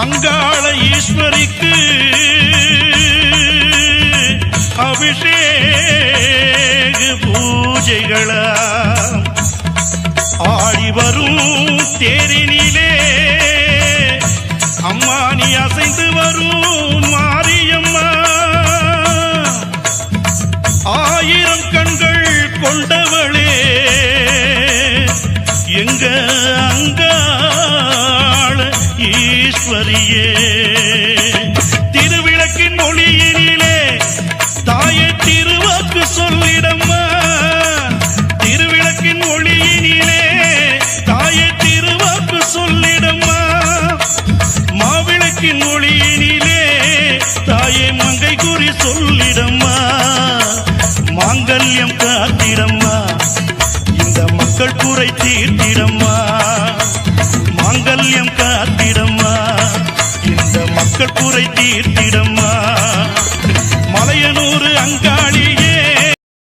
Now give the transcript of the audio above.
அங்காள ஈஸ்வரிக்கு அபிஷேக பூஜைகளா ஆடி வரும் தேரினிலே அம்மா நீ அசைந்து வரும் மாரியம்மா ஆயிரம் கண்கள் கொண்டவளே எங்க அங்காள ஈஸ்வரியே திருவிளக்கின் ஒளியினிலே தாயை திருவாக்கு சொல்லிடம்மா திருவிளக்கின் ஒளியினிலே தாயை திருவாக்கு சொல்லிடம்மா மாவிளக்கின் ஒளியினிலே தாயை மங்கை குறி சொல்லிடம்மா மாங்கல்யம் காத்திடம்மா இந்த மக்கள் குறை தீர்த்திடம்மா மாங்கல்யம் காத்திடம்மா இந்த மக்கள் குறை தீர்த்திடம்மா மலையனூர் அங்கா